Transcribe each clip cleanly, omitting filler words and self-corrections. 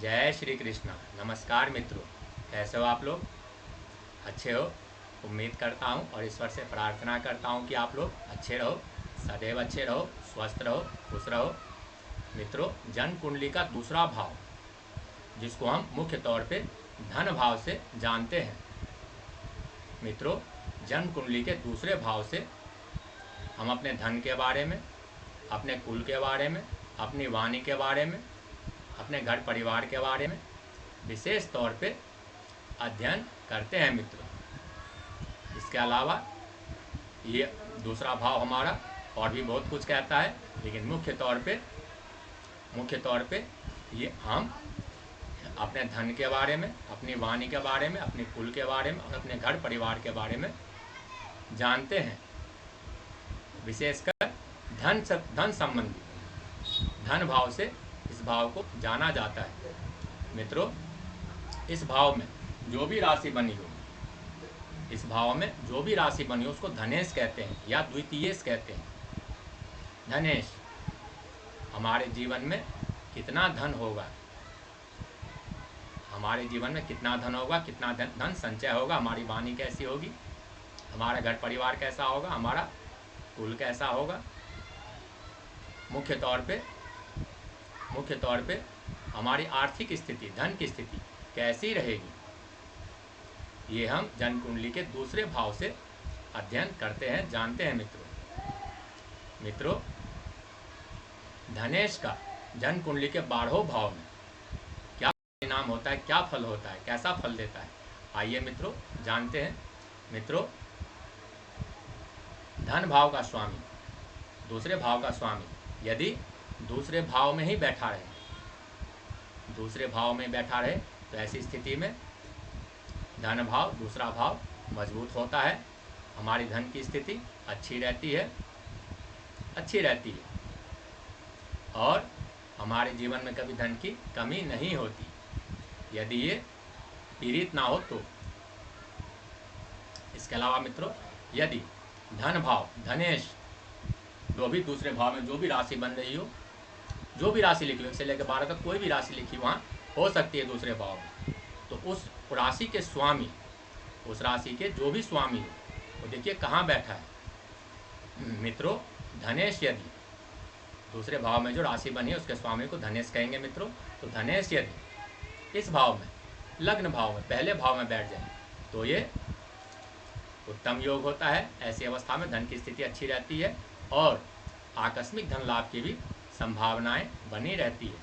जय श्री कृष्णा। नमस्कार मित्रों, कैसे हो आप लोग? अच्छे हो? उम्मीद करता हूँ और ईश्वर से प्रार्थना करता हूँ कि आप लोग अच्छे रहो, सदैव अच्छे रहो, स्वस्थ रहो, खुश रहो। मित्रों, जन्म कुंडली का दूसरा भाव, जिसको हम मुख्य तौर पे धन भाव से जानते हैं। मित्रों, जन्म कुंडली के दूसरे भाव से हम अपने धन के बारे में, अपने कुल के बारे में, अपनी वाणी के बारे में, अपने घर परिवार के बारे में विशेष तौर पे अध्ययन करते हैं मित्रों। इसके अलावा ये दूसरा भाव हमारा और भी बहुत कुछ कहता है, लेकिन मुख्य तौर पे ये हम अपने धन के बारे में, अपनी वाणी के बारे में, अपने कुल के बारे में और अपने घर परिवार के बारे में जानते हैं। विशेषकर धन संबंधी धन भाव से इस भाव को जाना जाता है। मित्रों, इस भाव में जो भी राशि बनी हो, उसको धनेश कहते हैं या द्वितीयेश कहते हैं। धनेश, हमारे जीवन में कितना धन होगा, कितना धन संचय होगा, हमारी वाणी कैसी होगी, हमारा घर परिवार कैसा होगा, हमारा कुल कैसा होगा। मुख्य तौर पे हमारी आर्थिक स्थिति, धन की स्थिति कैसी रहेगी, ये हम जन्म कुंडली के दूसरे भाव से अध्ययन करते हैं, जानते हैं मित्रों, धनेश का जन्म कुंडली के 12वें भाव में क्या परिणाम होता है, क्या फल होता है, कैसा फल देता है, आइए मित्रों जानते हैं। मित्रों, धन भाव का स्वामी, दूसरे भाव का स्वामी यदि दूसरे भाव में ही बैठा रहे, तो ऐसी स्थिति में धन भाव, दूसरा भाव मजबूत होता है, हमारी धन की स्थिति अच्छी रहती है और हमारे जीवन में कभी धन की कमी नहीं होती, यदि ये पीड़ित ना हो तो। इसके अलावा मित्रों, यदि धन भाव, धनेश जो भी दूसरे भाव में जो भी राशि बन रही हो, जो भी राशि लिखी हो, 1 से लेकर 12 तक कोई भी राशि लिखी वहाँ हो सकती है दूसरे भाव में, तो उस राशि के स्वामी, उस राशि के जो भी स्वामी हो, वो देखिए कहाँ बैठा है। मित्रों, धनेश यदि दूसरे भाव में जो राशि बनी है उसके स्वामी को धनेश कहेंगे मित्रों। तो धनेश यदि इस भाव में, लग्न भाव में, पहले भाव में बैठ जाए तो ये उत्तम योग होता है। ऐसी अवस्था में धन की स्थिति अच्छी रहती है और आकस्मिक धन लाभ की भी संभावनाएं बनी रहती है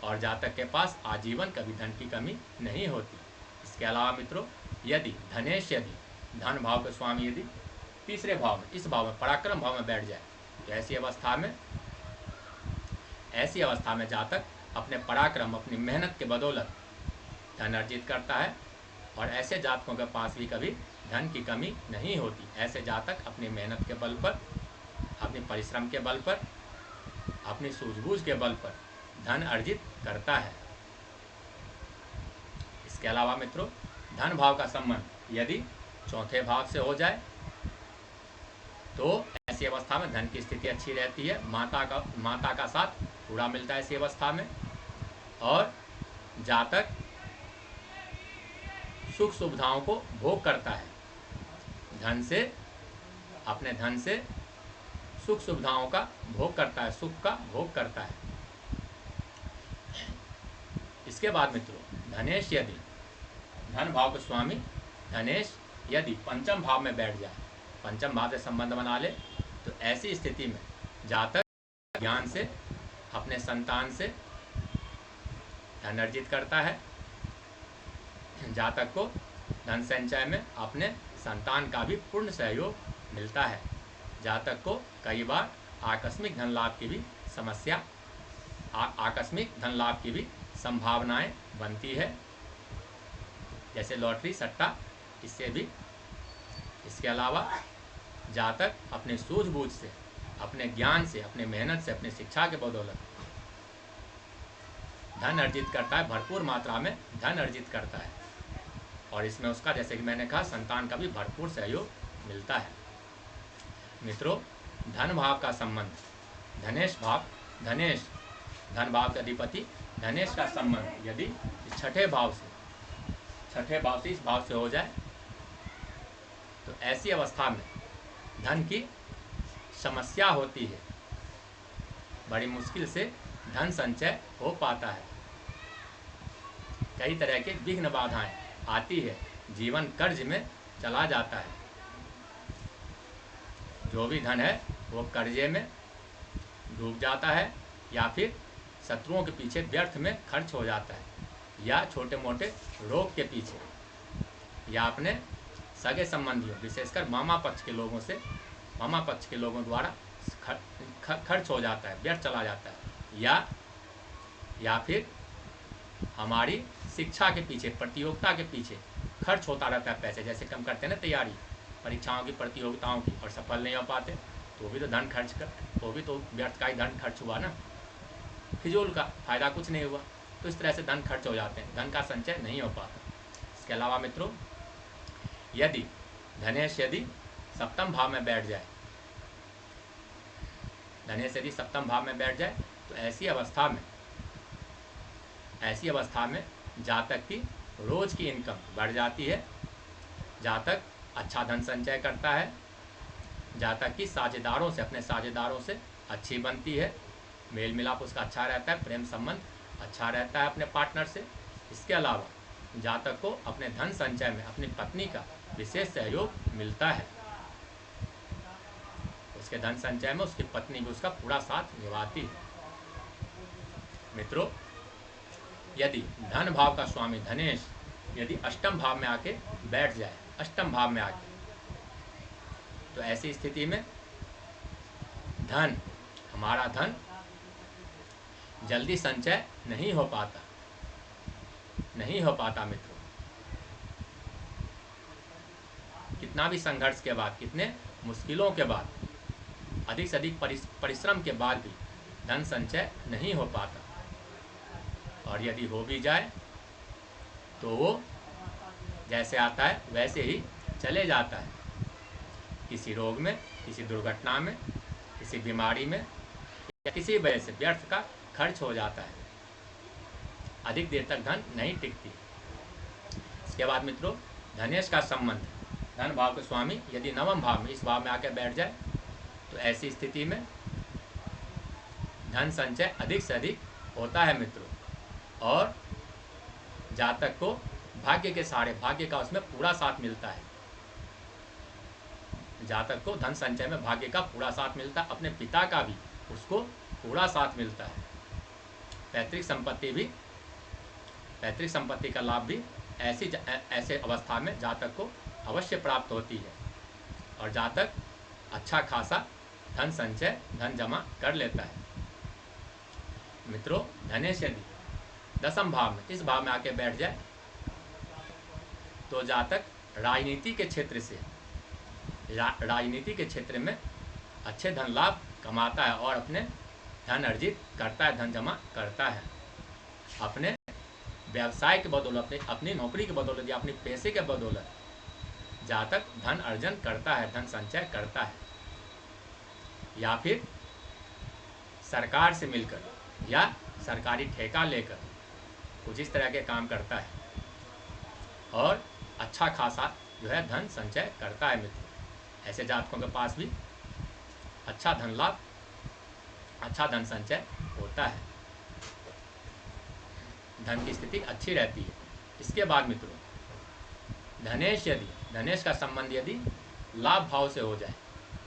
और जातक के पास आजीवन कभी धन की कमी नहीं होती। इसके अलावा मित्रों, यदि धनेश धन भाव के स्वामी यदि तीसरे भाव में, इस भाव में, पराक्रम भाव में बैठ जाए, तो ऐसी अवस्था में जातक अपने पराक्रम, अपनी मेहनत के बदौलत धन अर्जित करता है और ऐसे जातकों के पास भी कभी धन की कमी नहीं होती। ऐसे जातक अपनी मेहनत के बल पर, अपने परिश्रम के बल पर, अपनी सूझबूझ के बल पर धन अर्जित करता है। इसके अलावा मित्रों, धन भाव का संबंध यदि चौथे भाव से हो जाए तो ऐसी अवस्था में धन की स्थिति अच्छी रहती है, माता का साथ पूरा मिलता है ऐसी अवस्था में और जातक सुख सुविधाओं को भोग करता है, अपने धन से सुख सुविधाओं का भोग करता है, सुख का भोग करता है। इसके बाद मित्रों, धनेश यदि, धन भाव के स्वामी धनेश यदि पंचम भाव में बैठ जाए, पंचम भाव से संबंध बना ले, तो ऐसी स्थिति में जातक ज्ञान से, अपने संतान से धन अर्जित करता है। जातक को धन संचय में अपने संतान का भी पूर्ण सहयोग मिलता है। जातक को कई बार आकस्मिक धन लाभ की भी संभावनाएं बनती है, जैसे लॉटरी, सट्टा, इससे भी। इसके अलावा जातक अपने सूझबूझ से, अपने ज्ञान से, अपने मेहनत से, अपनी शिक्षा के बदौलत धन अर्जित करता है, भरपूर मात्रा में धन अर्जित करता है और इसमें उसका, जैसे कि मैंने कहा, संतान का भी भरपूर सहयोग मिलता है। मित्रों, धन भाव का संबंध, धनेश धन भाव के अधिपति धनेश का संबंध यदि छठे भाव से इस भाव से हो जाए तो ऐसी अवस्था में धन की समस्या होती है, बड़ी मुश्किल से धन संचय हो पाता है, कई तरह के विघ्न बाधाएं आती है, जीवन कर्ज में चला जाता है, जो भी धन है वो कर्जे में डूब जाता है या फिर शत्रुओं के पीछे व्यर्थ में खर्च हो जाता है, या छोटे मोटे रोग के पीछे, या अपने सगे संबंधियों विशेषकर मामा पक्ष के लोगों द्वारा खर्च हो जाता है, व्यर्थ चला जाता है, या फिर हमारी शिक्षा के पीछे, प्रतियोगिता के पीछे खर्च होता रहता है पैसे। जैसे हम करते हैं ना तैयारी परीक्षाओं की, प्रतियोगिताओं की, और सफल नहीं हो पाते तो भी तो धन खर्च कर, वो भी तो व्यर्थ का ही धन खर्च हुआ ना, फिजूल का, फायदा कुछ नहीं हुआ। तो इस तरह से धन खर्च हो जाते हैं, धन का संचय नहीं हो पाता। इसके अलावा मित्रों, यदि धनेश सप्तम भाव में बैठ जाए, तो ऐसी अवस्था में जातक की रोज की इनकम बढ़ जाती है, जातक अच्छा धन संचय करता है, जातक की अपने साझेदारों से अच्छी बनती है, मेल मिलाप उसका अच्छा रहता है, प्रेम संबंध अच्छा रहता है अपने पार्टनर से। इसके अलावा जातक को अपने धन संचय में अपनी पत्नी का विशेष सहयोग मिलता है, उसके धन संचय में उसकी पत्नी भी उसका पूरा साथ निभाती है। मित्रों, यदि धन भाव का स्वामी धनेश अष्टम भाव में आके बैठ जाए, तो ऐसी स्थिति में हमारा धन जल्दी संचय नहीं हो पाता मित्रों। कितना भी संघर्ष के बाद, कितने मुश्किलों के बाद, अधिक से अधिक परिश्रम के बाद भी धन संचय नहीं हो पाता, और यदि हो भी जाए तो वो जैसे आता है वैसे ही चले जाता है, किसी रोग में, किसी दुर्घटना में, किसी बीमारी में, या किसी वजह से व्यर्थ का खर्च हो जाता है, अधिक देर तक धन नहीं टिकती। इसके बाद मित्रों, धनेश का संबंध धन भाव के स्वामी यदि नवम भाव में, इस भाव में आकर बैठ जाए, तो ऐसी स्थिति में धन संचय अधिक से अधिक होता है मित्रों, और जातक को भाग्य का उसमें पूरा साथ मिलता है। जातक को धन संचय में भाग्य का पूरा साथ मिलता है, अपने पिता का भी उसको पूरा साथ मिलता है। पैतृक संपत्ति का लाभ भी ऐसे अवस्था में जातक को अवश्य प्राप्त होती है, और जातक अच्छा खासा धन संचय, धन जमा कर लेता है। मित्रों, धनेश यदि दसम भाव में, इस भाव में आके बैठ जाए, तो जातक राजनीति के क्षेत्र में अच्छे धन लाभ कमाता है, और अपने धन अर्जित करता है, धन जमा करता है। अपने व्यवसाय के बदौलत, अपनी नौकरी के बदौलत या अपने पैसे के बदौलत जातक धन अर्जन करता है, धन संचय करता है, या फिर सरकार से मिलकर या सरकारी ठेका लेकर कुछ इस तरह के काम करता है, और अच्छा खासा जो है धन संचय करता है मित्र। ऐसे जातकों के पास भी अच्छा धन लाभ, अच्छा धन संचय होता है, धन की स्थिति अच्छी रहती है। इसके बाद मित्रों, धनेश का संबंध यदि लाभ भाव से हो जाए,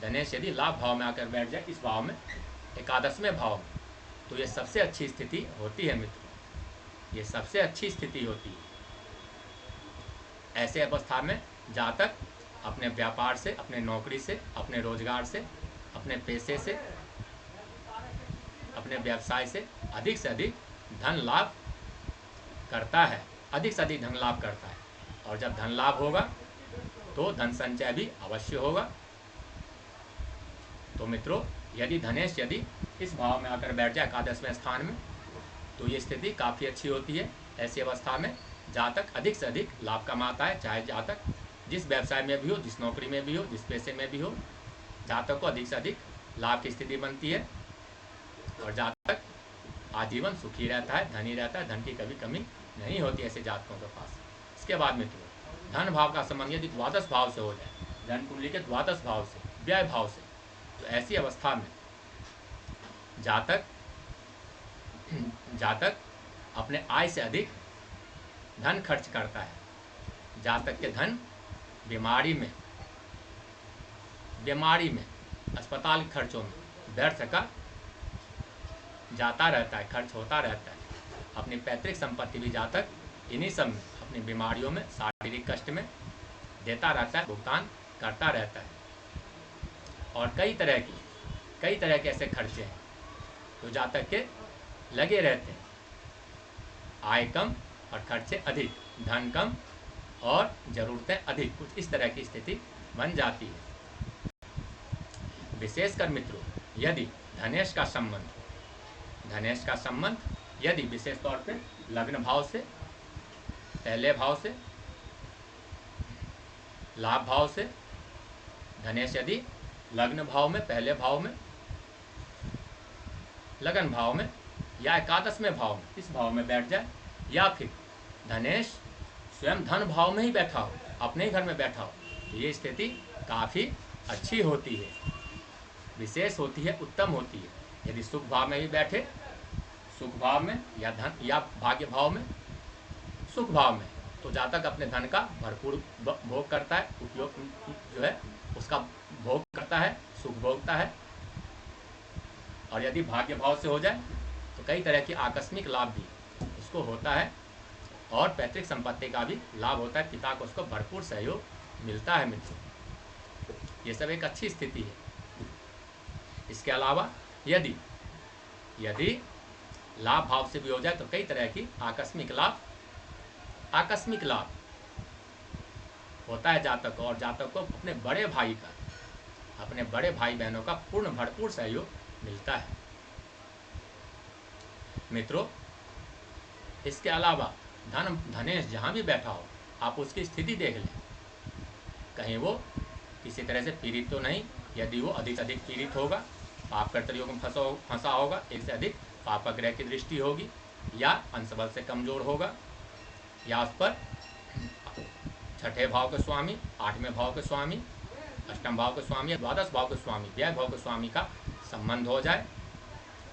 धनेश यदि लाभ भाव में आकर बैठ जाए, इस भाव में, एकादशवें भाव में, तो ये सबसे अच्छी स्थिति होती है मित्रों, ये सबसे अच्छी स्थिति होती है। ऐसे अवस्था में जातक अपने व्यापार से, अपने नौकरी से, अपने रोजगार से, अपने पैसे से, अपने व्यवसाय से अधिक धन लाभ करता है, और जब धन लाभ होगा तो धन संचय भी अवश्य होगा। तो मित्रों, यदि धनेश इस भाव में आकर बैठ जाए एकादशवें स्थान में, तो ये स्थिति काफ़ी अच्छी होती है। ऐसी अवस्था में जातक अधिक से अधिक लाभ कमाता है, चाहे जातक जिस व्यवसाय में भी हो, जिस नौकरी में भी हो, जिस पैसे में भी हो, जातक को अधिक से अधिक लाभ की स्थिति बनती है, और जातक आजीवन सुखी रहता है, धनी रहता है, धन की कभी कमी नहीं होती ऐसे जातकों के पास। इसके बाद मित्रों, धन भाव का संबंध यदि द्वादश भाव से हो जाए, धन कुंडली के द्वादश भाव से, व्यय भाव से, तो ऐसी अवस्था में जातक अपने आय से अधिक धन खर्च करता है। जातक के धन बीमारी में, अस्पताल के खर्चों में व्यर्थ का जाता रहता है, खर्च होता रहता है। अपनी पैतृक संपत्ति भी जातक इन्हीं सब में, अपनी बीमारियों में, शारीरिक कष्ट में देता रहता है, भुगतान करता रहता है। और कई तरह के ऐसे खर्चे हैं जो जातक के लगे रहते हैं। आय कम और खर्चे अधिक, धन कम और ज़रूरतें अधिक, कुछ इस तरह की स्थिति बन जाती है। विशेषकर मित्रों, यदि धनेश का संबंध यदि विशेष तौर पे लग्न भाव से, पहले भाव से, लाभ भाव से, धनेश यदि लग्न भाव में, पहले भाव में, लगन भाव में या एकादशवें भाव में, इस भाव में बैठ जाए, या फिर धनेश स्वयं धन भाव में ही बैठा हो, अपने घर में बैठा हो, ये स्थिति काफ़ी अच्छी होती है, विशेष होती है, उत्तम होती है। यदि सुख भाव में भी बैठे, सुख भाव में या धन या भाग्य भाव में, सुख भाव में, तो जातक अपने धन का भरपूर भोग करता है, उपयोग जो है उसका भोग करता है, सुख भोगता है। और यदि भाग्य भाव से हो जाए तो कई तरह की आकस्मिक लाभ भी उसको होता है और पैतृक संपत्ति का भी लाभ होता है, पिता को उसको भरपूर सहयोग मिलता है मित्रों। ये सब एक अच्छी स्थिति है। इसके अलावा यदि लाभ भाव से भी हो जाए तो कई तरह की आकस्मिक लाभ होता है जातक को, और जातक को अपने बड़े भाई बहनों का पूर्ण भरपूर सहयोग मिलता है मित्रों। इसके अलावा धनेश जहाँ भी बैठा हो, आप उसकी स्थिति देख लें, कहीं वो किसी तरह से पीड़ित तो नहीं। यदि वो अधिक पीड़ित होगा, पाप कर्तव्यों में फंसा होगा, एक से अधिक पाप ग्रह की दृष्टि होगी, या अंशबल से कमजोर होगा, या उस पर छठे भाव के स्वामी, आठवें भाव के स्वामी, अष्टम भाव के स्वामी या द्वादश भाव के स्वामी, व्यय भाव के स्वामी का संबंध हो जाए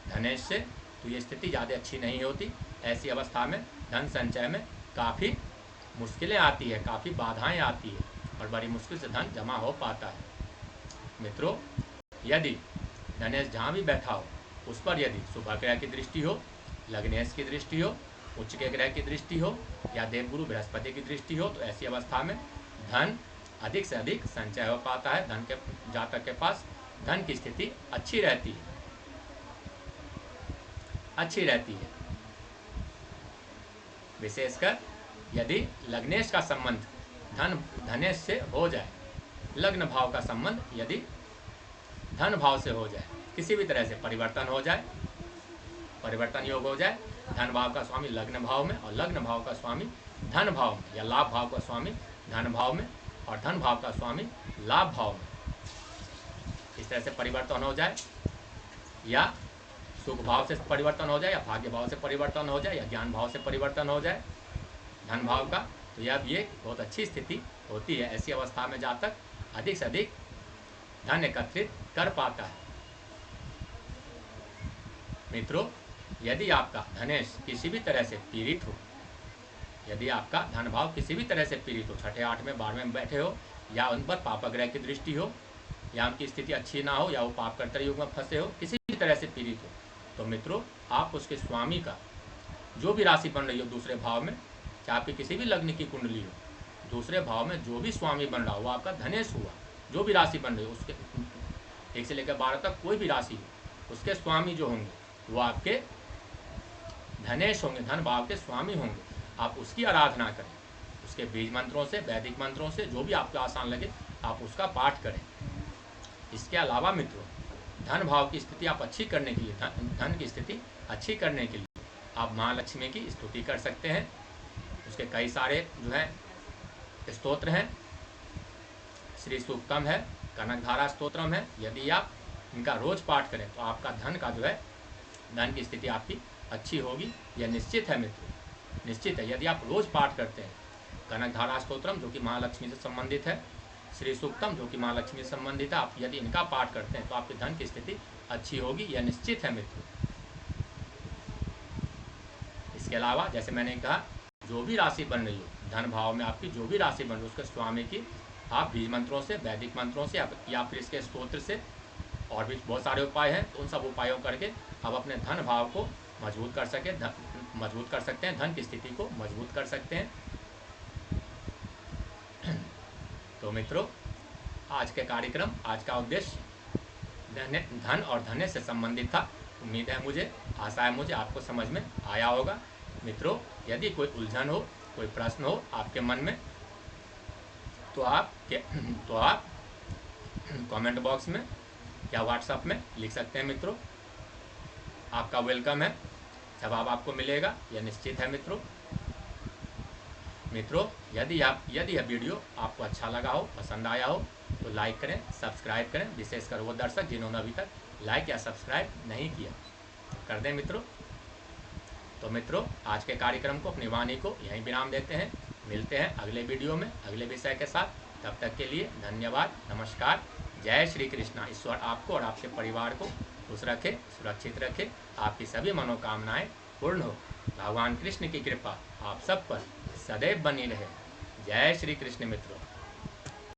धनेश से, तो ये स्थिति ज़्यादा अच्छी नहीं होती। ऐसी अवस्था में धन संचय में काफ़ी मुश्किलें आती है, काफ़ी बाधाएं आती है और बड़ी मुश्किल से धन जमा हो पाता है मित्रों। यदि धनेश जहाँ भी बैठा हो, उस पर यदि शुभ ग्रह की दृष्टि हो, लग्नेश की दृष्टि हो, उच्च के ग्रह की दृष्टि हो, या देवगुरु बृहस्पति की दृष्टि हो, तो ऐसी अवस्था में धन अधिक से अधिक संचय हो पाता है। धन के जातक के पास धन की स्थिति अच्छी रहती है। विशेषकर यदि लग्नेश का संबंध धनेश से हो जाए, लग्न भाव का संबंध यदि धन भाव से हो जाए, किसी भी तरह से परिवर्तन हो जाए, परिवर्तन योग हो जाए, धन भाव का स्वामी लग्न भाव में और लग्न भाव का स्वामी धन भाव में, या लाभ भाव का स्वामी धन भाव में और धन भाव का स्वामी लाभ भाव में, इस तरह से परिवर्तन हो जाए, या सुख भाव से परिवर्तन हो जाए, या भाग्य भाव से परिवर्तन हो जाए, या ज्ञान भाव से परिवर्तन हो जाए धन भाव का, तो यह भी एक बहुत अच्छी स्थिति होती है। ऐसी अवस्था में जातक अधिक से अधिक धन एकत्रित कर पाता है मित्रों। यदि आपका धनेश किसी भी तरह से पीड़ित हो, यदि आपका धन भाव किसी भी तरह से पीड़ित हो, छठे, आठवें, 12वें में बैठे हो, या उन पर पाप ग्रह की दृष्टि हो, या उनकी स्थिति अच्छी ना हो, या वो पाप कर्तव्य युग में फंसे हो, किसी भी तरह से पीड़ित हो, तो मित्रों आप उसके स्वामी का जो भी राशि बन रही हो दूसरे भाव में, चाहे आपकी किसी भी लग्न की कुंडली हो, दूसरे भाव में जो भी स्वामी बन रहा हो वो आपका धनेश हुआ, जो भी राशि बन रही हो उसके 1 से लेकर 12 तक कोई भी राशि हो, उसके स्वामी जो होंगे वो आपके धनेश होंगे, धन भाव के स्वामी होंगे। आप उसकी आराधना करें, उसके बीज मंत्रों से, वैदिक मंत्रों से, जो भी आपको आसान लगे आप उसका पाठ करें। इसके अलावा मित्रों, धन भाव की स्थिति आप अच्छी करने के लिए, धन की स्थिति अच्छी करने के लिए आप माँ लक्ष्मी की स्तुति कर सकते हैं। उसके कई सारे जो है स्तोत्र हैं, श्री सूक्तम है, कनकधारा स्तोत्रम है। यदि आप इनका रोज पाठ करें तो आपका धन का जो है, धन की स्थिति आपकी अच्छी होगी, यह निश्चित है मित्रों, निश्चित है। यदि आप रोज पाठ करते हैं कनकधारा स्तोत्रम जो कि महालक्ष्मी से संबंधित है, श्री सूक्तम जो कि महालक्ष्मी से संबंधित है, आप यदि इनका पाठ करते हैं तो आपके धन की स्थिति अच्छी होगी, यह निश्चित है मित्रों। इसके अलावा जैसे मैंने कहा, जो भी राशि बन रही हो, धन भाव में आपकी जो भी राशि बन रही है उसके स्वामी की आप बीज मंत्रों से, वैदिक मंत्रों से या फिर इसके स्तोत्र से, और भी बहुत सारे उपाय हैं, तो उन सब उपायों करके आप अपने धन भाव को मजबूत कर सकते हैं, धन की स्थिति को मजबूत कर सकते हैं। तो मित्रों, आज के कार्यक्रम, आज का उद्देश्य धन और धन्य से संबंधित था। उम्मीद है मुझे, आशा है मुझे आपको समझ में आया होगा। मित्रों, यदि कोई उलझन हो, कोई प्रश्न हो आपके मन में, तो आप कमेंट बॉक्स में या व्हाट्सएप में लिख सकते हैं मित्रों। आपका वेलकम है, जवाब आपको मिलेगा, यह निश्चित है मित्रों। यदि यह वीडियो आपको अच्छा लगा हो, पसंद आया हो, तो लाइक करें, सब्सक्राइब करें, विशेषकर वो दर्शक जिन्होंने अभी तक लाइक या सब्सक्राइब नहीं किया, तो कर दें मित्रों। तो मित्रों, आज के कार्यक्रम को, अपनी वाणी को यहीं विराम देते हैं। मिलते हैं अगले वीडियो में अगले विषय के साथ। तब तक के लिए धन्यवाद, नमस्कार, जय श्री कृष्णा। ईश्वर आपको और आपके परिवार को खुश रखे, सुरक्षित रखे, आपकी सभी मनोकामनाएं पूर्ण हो। भगवान कृष्ण की कृपा आप सब पर सदैव बनी रहे। जय श्री कृष्ण मित्रों।